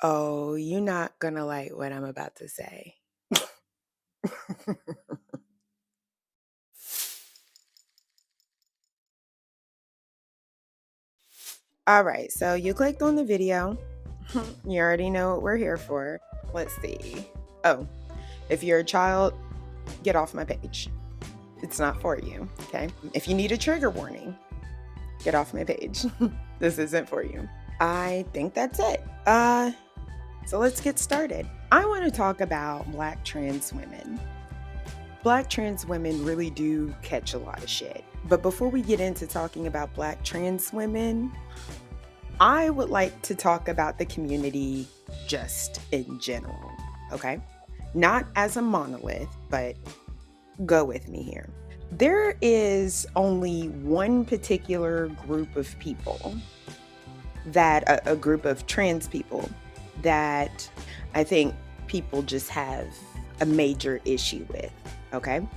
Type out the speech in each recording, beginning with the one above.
Oh, you're not gonna like what I'm about to say. All right, so you clicked on the video. You already know what we're here for. Let's see. Oh, if you're a child, get off my page. It's not for you, okay? If you need a trigger warning, get off my page. This isn't for you. I think that's it. So let's get started. I want to talk about Black trans women. Black trans women really do catch a lot of shit. But before we get into talking about Black trans women, I would like to talk about the community just in general, okay? Not as a monolith, but go with me here. There is only one particular group of people that, a group of trans people that I think people just have a major issue with, okay?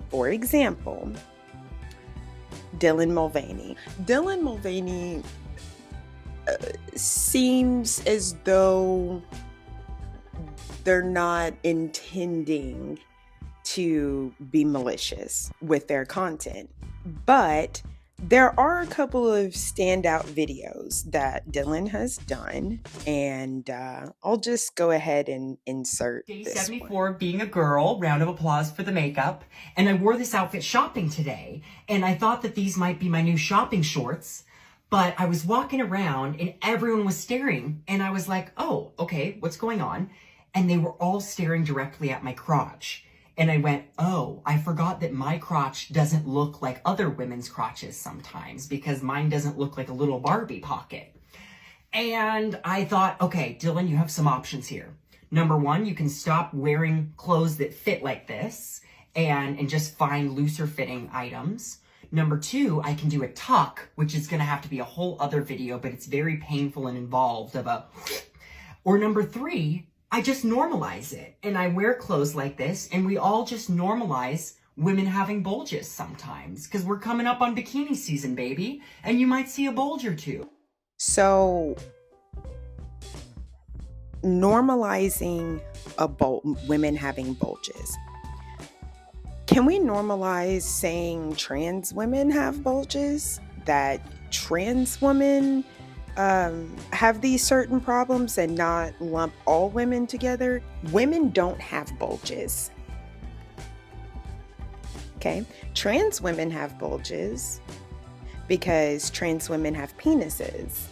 For example, Dylan Mulvaney. Dylan Mulvaney seems as though they're not intending to be malicious with their content, but there are a couple of standout videos that Dylan has done, and I'll just go ahead and insert Day this 74, one. being a girl, round of applause for the makeup. And I wore this outfit shopping today, and I thought that these might be my new shopping shorts, but I was walking around and everyone was staring, and I was like, oh, okay, what's going on? And they were all staring directly at my crotch. And I went, oh, I forgot that my crotch doesn't look like other women's crotches sometimes, because mine doesn't look like a little Barbie pocket. And I thought, okay, Dylan, you have some options here. Number one, you can stop wearing clothes that fit like this and just find looser fitting items. Number two, I can do a tuck, which is going to have to be a whole other video, but it's very painful and involved or number three, I just normalize it and I wear clothes like this, and we all just normalize women having bulges sometimes, because we're coming up on bikini season, baby, and you might see a bulge or two. So normalizing women having bulges. Can we normalize saying trans women have bulges? That trans women have these certain problems and not lump all women together? Women don't have bulges. Okay? Trans women have bulges because trans women have penises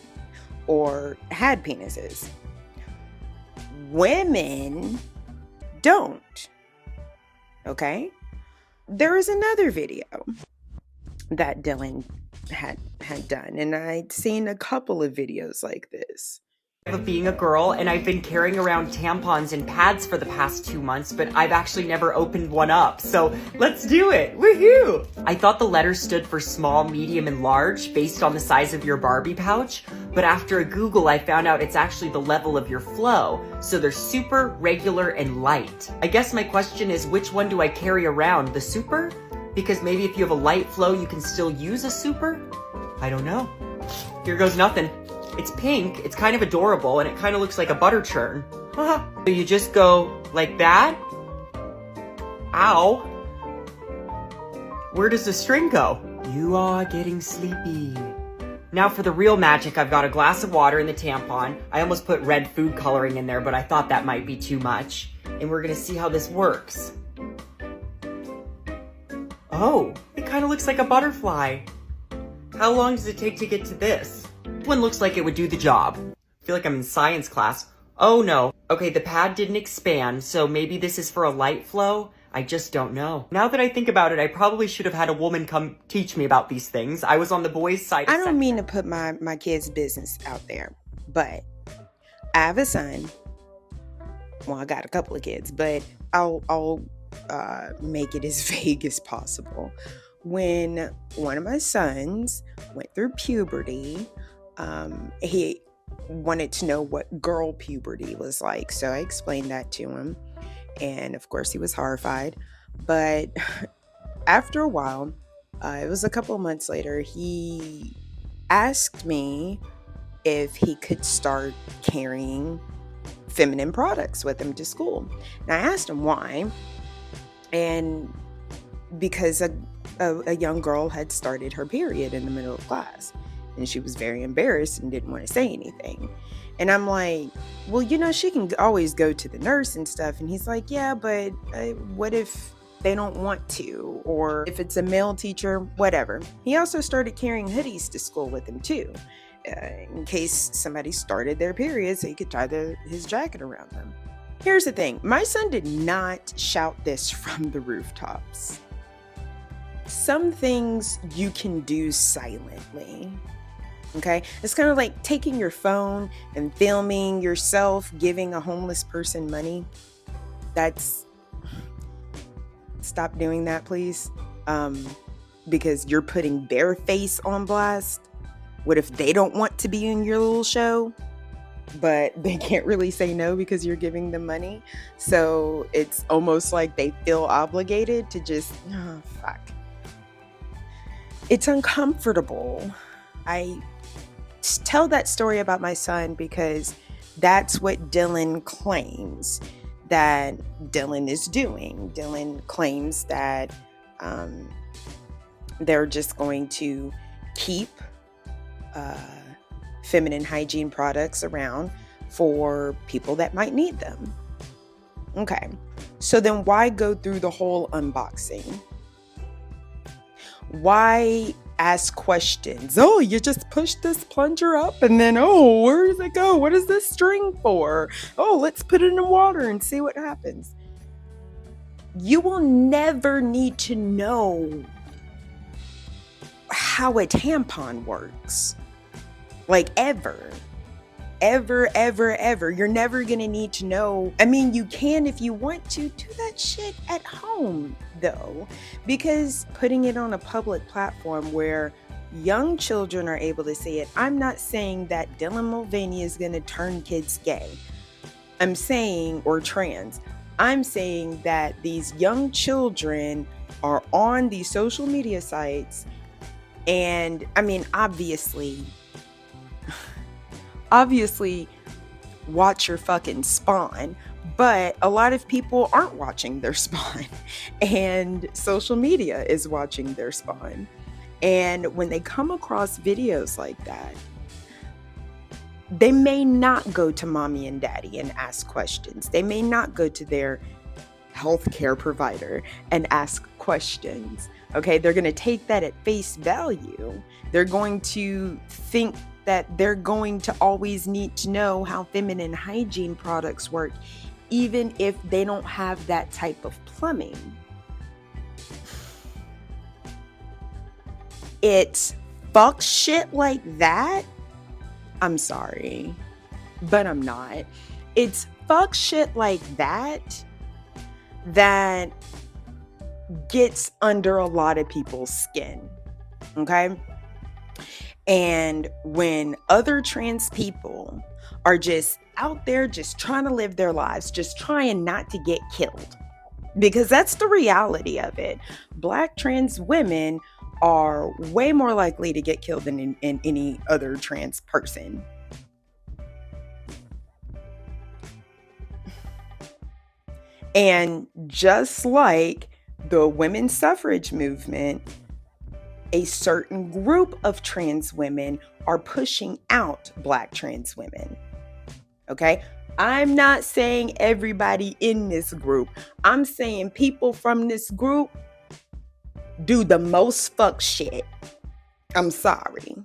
or had penises. Women don't. Okay? There is another video that Dylan had done, and I'd seen a couple of videos like this. Of being a girl, and I've been carrying around tampons and pads for the past 2 months, but I've actually never opened one up, so let's do it! Woohoo! I thought the letters stood for small, medium, and large based on the size of your Barbie pouch, but after a Google I found out it's actually the level of your flow, so they're super, regular, and light. I guess my question is, which one do I carry around? The super? Because maybe if you have a light flow you can still use a super? I don't know. Here goes nothing. It's pink, it's kind of adorable, and it kind of looks like a butter churn. So you just go like that? Ow. Where does the string go? You are getting sleepy. Now for the real magic, I've got a glass of water in the tampon. I almost put red food coloring in there, but I thought that might be too much. And we're gonna see how this works. Oh, it kind of looks like a butterfly. How long does it take to get to this? This one looks like it would do the job. I feel like I'm in science class. Oh no. Okay, the pad didn't expand, so maybe this is for a light flow? I just don't know. Now that I think about it, I probably should have had a woman come teach me about these things. I was on the boys' side. I don't mean to put my kids' business out there, but I have a son. Well, I got a couple of kids, but I'll make it as vague as possible. When one of my sons went through puberty, he wanted to know what girl puberty was like. So I explained that to him. And of course, he was horrified. But after a while, it was a couple of months later, he asked me if he could start carrying feminine products with him to school. And I asked him why, and because a young girl had started her period in the middle of class, and she was very embarrassed and didn't want to say anything. And I'm like, well, she can always go to the nurse and stuff. And he's like, yeah, but what if they don't want to? Or if it's a male teacher, whatever. He also started carrying hoodies to school with him too, in case somebody started their period, so he could tie his jacket around them. Here's the thing. My son did not shout this from the rooftops. Some things you can do silently. Okay? It's kind of like taking your phone and filming yourself giving a homeless person money. Stop doing that, please. Because you're putting their face on blast. What if they don't want to be in your little show, but they can't really say no because you're giving them money? So it's almost like they feel obligated to just, oh, fuck. It's uncomfortable. I tell that story about my son because that's what Dylan claims that Dylan is doing. Dylan claims that they're just going to keep feminine hygiene products around for people that might need them. Okay, so then why go through the whole unboxing? Why ask questions? Oh, you just push this plunger up and then, oh, where does it go? What is this string for? Oh, let's put it in water and see what happens. You will never need to know how a tampon works. Like ever. You're never going to need to know. I mean, you can if you want to. Do that shit at home, though. Because putting it on a public platform where young children are able to see it, I'm not saying that Dylan Mulvaney is going to turn kids gay. I'm saying, or trans. I'm saying that these young children are on these social media sites. And, I mean, obviously, watch your fucking spawn, but a lot of people aren't watching their spawn, and social media is watching their spawn. And when they come across videos like that, they may not go to mommy and daddy and ask questions. They may not go to their healthcare provider and ask questions. Okay, they're going to take that at face value. They're going to think that they're going to always need to know how feminine hygiene products work, even if they don't have that type of plumbing. It's fuck shit like that. I'm sorry, but I'm not. It's fuck shit like that that gets under a lot of people's skin. Okay? And when other trans people are just out there just trying to live their lives, just trying not to get killed, because that's the reality of it. Black trans women are way more likely to get killed than in any other trans person. And just like the women's suffrage movement, a certain group of trans women are pushing out Black trans women. Okay? I'm not saying everybody in this group. I'm saying people from this group do the most fuck shit. I'm sorry,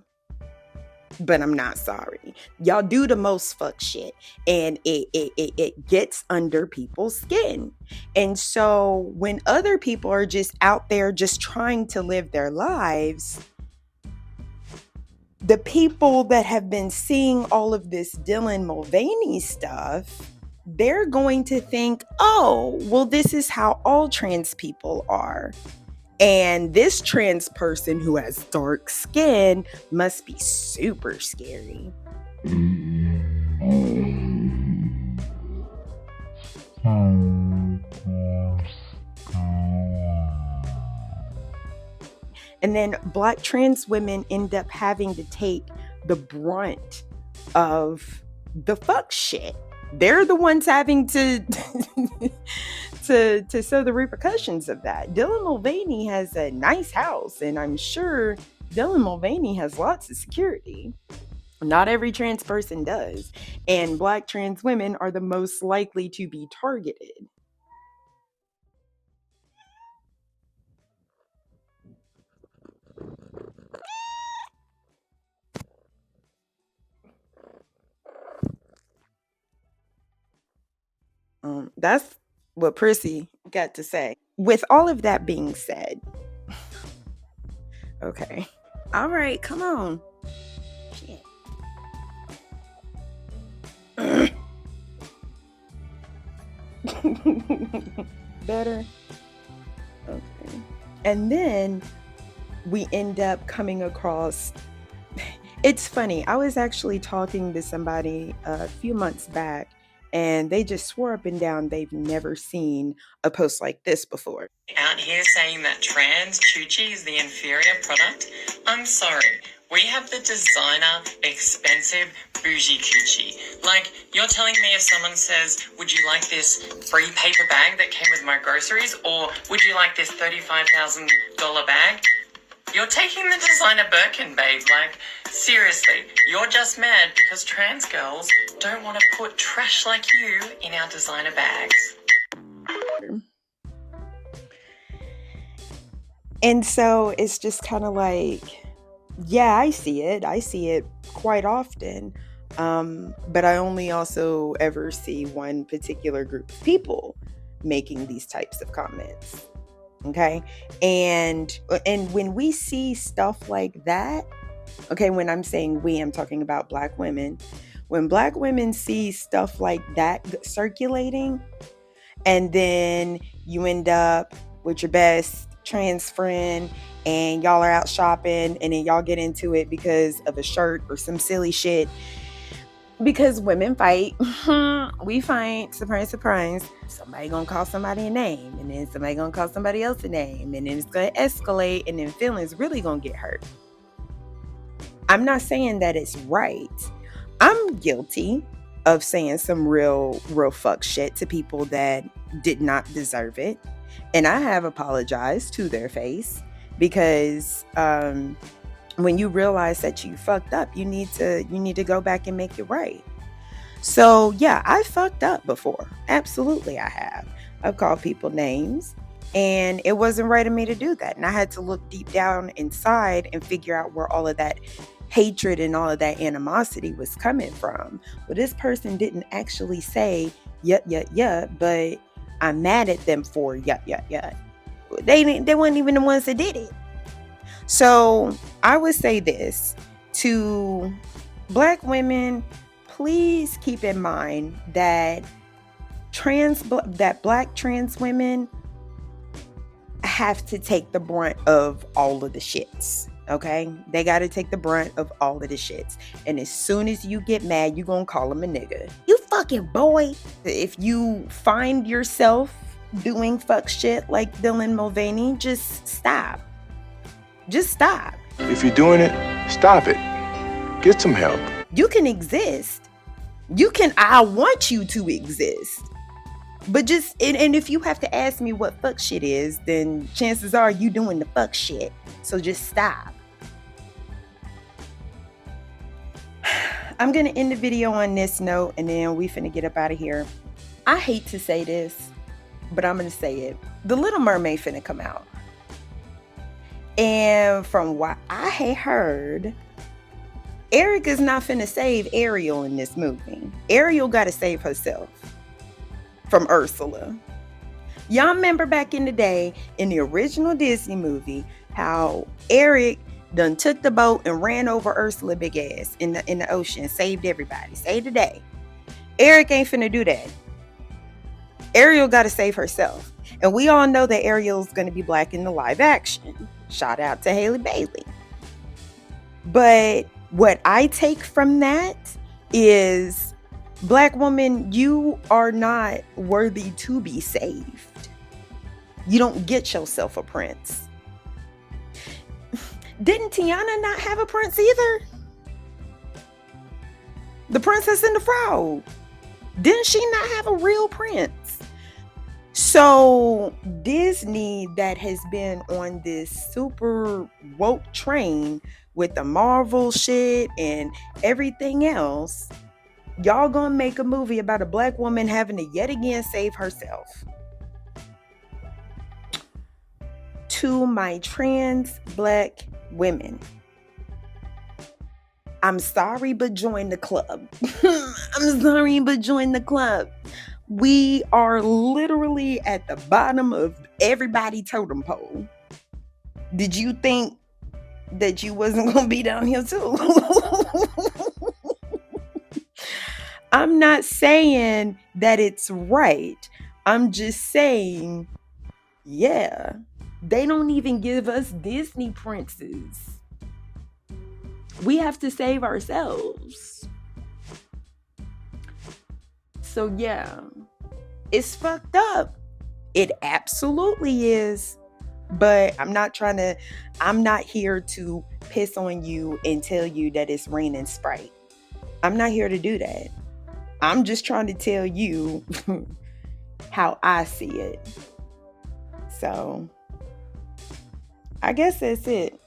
but I'm not sorry. Y'all do the most fuck shit, and it gets under people's skin. And so when other people are just out there just trying to live their lives, the people that have been seeing all of this Dylan Mulvaney stuff, they're going to think, oh, well, this is how all trans people are. And this trans person who has dark skin must be super scary. And then Black trans women end up having to take the brunt of the fuck shit. They're the ones having to to suffer the repercussions of that. Dylan Mulvaney has a nice house, and I'm sure Dylan Mulvaney has lots of security. Not every trans person does, and Black trans women are the most likely to be targeted. That's what Prissy got to say. With all of that being said, okay. All right, come on. Shit. Better. Okay. And then we end up coming across. It's funny. I was actually talking to somebody a few months back, and they just swore up and down they've never seen a post like this before. Out here saying that trans Chuchi is the inferior product? I'm sorry. We have the designer, expensive, bougie coochie. Like, you're telling me if someone says, would you like this free paper bag that came with my groceries? Or would you like this $35,000 bag? You're taking the designer Birkin, babe. Like, seriously, you're just mad because trans girls don't want to put trash like you in our designer bags. And so it's just kind of like, yeah, I see it. I see it quite often. But I only also ever see one particular group of people making these types of comments. Okay. And when we see stuff like that, okay, when I'm saying we, I'm talking about Black women. When Black women see stuff like that circulating, and then you end up with your best trans friend and y'all are out shopping, and then y'all get into it because of a shirt or some silly shit. Because women fight, we fight, surprise, surprise. Somebody gonna call somebody a name, and then somebody gonna call somebody else a name, and then it's gonna escalate, and then feelings really gonna get hurt. I'm not saying that it's right. I'm guilty of saying some real fuck shit to people that did not deserve it. And I have apologized to their face, because when you realize that you fucked up, you need to go back and make it right. So yeah, I fucked up before. Absolutely, I have. I've called people names, and it wasn't right of me to do that. And I had to look deep down inside and figure out where all of that hatred and all of that animosity was coming from. Well, this person didn't actually say yeah, but I'm mad at them for yeah. They weren't even the ones that did it. So I would say this to Black women: please keep in mind that Black trans women have to take the brunt of all of the shits. Okay, they got to take the brunt of all of the shits. And as soon as you get mad, you gonna call them a nigga. You fucking boy. If you find yourself doing fuck shit like Dylan Mulvaney, just stop. Just stop. If you're doing it, stop it. Get some help. You can exist. I want you to exist. But just, and if you have to ask me what fuck shit is, then chances are you doing the fuck shit. So just stop. I'm going to end the video on this note, and then we finna get up out of here. I hate to say this, but I'm going to say it. The Little Mermaid finna come out. And from what I had heard, Eric is not finna save Ariel in this movie. Ariel got to save herself from Ursula. Y'all remember back in the day in the original Disney movie how Eric done took the boat and ran over Ursula big ass in the ocean, saved everybody, saved the day. Eric ain't finna do that. Ariel got to save herself. And we all know that Ariel's going to be Black in the live action. Shout out to Haley Bailey. But what I take from that is, Black woman, you are not worthy to be saved. You don't get yourself a prince. Didn't Tiana not have a prince either? The Princess and the Frog. Didn't she not have a real prince? So Disney, that has been on this super woke train with the Marvel shit and everything else, y'all gonna make a movie about a black woman having to yet again save herself. To my trans black women, I'm sorry, but join the club. I'm sorry, but join the club. We are literally at the bottom of everybody's totem pole. Did you think that you wasn't going to be down here too? I'm not saying that it's right. I'm just saying, yeah, they don't even give us Disney princes. We have to save ourselves. So yeah, it's fucked up. It absolutely is. But I'm not here to piss on you and tell you that it's raining Sprite. I'm not here to do that. I'm just trying to tell you how I see it. So I guess that's it.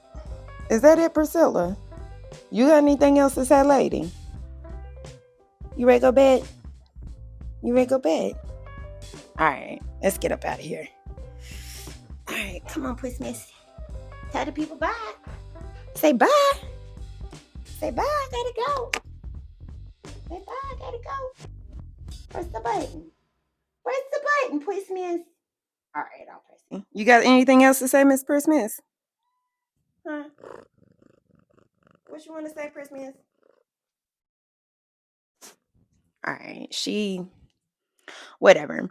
Is that it, Priscilla? You got anything else to say, lady? You ready to go bed? You ready to go bed? All right, let's get up out of here. All right, come on, Puss Miss. Tell the people bye. Say bye. Say bye, I gotta go. Say bye, I gotta go. Press the button. Press the button, Puss Miss. All right, I'll press it. You got anything else to say, Miss Puss Miss? Huh? What you want to say, Puss Miss? All right, whatever.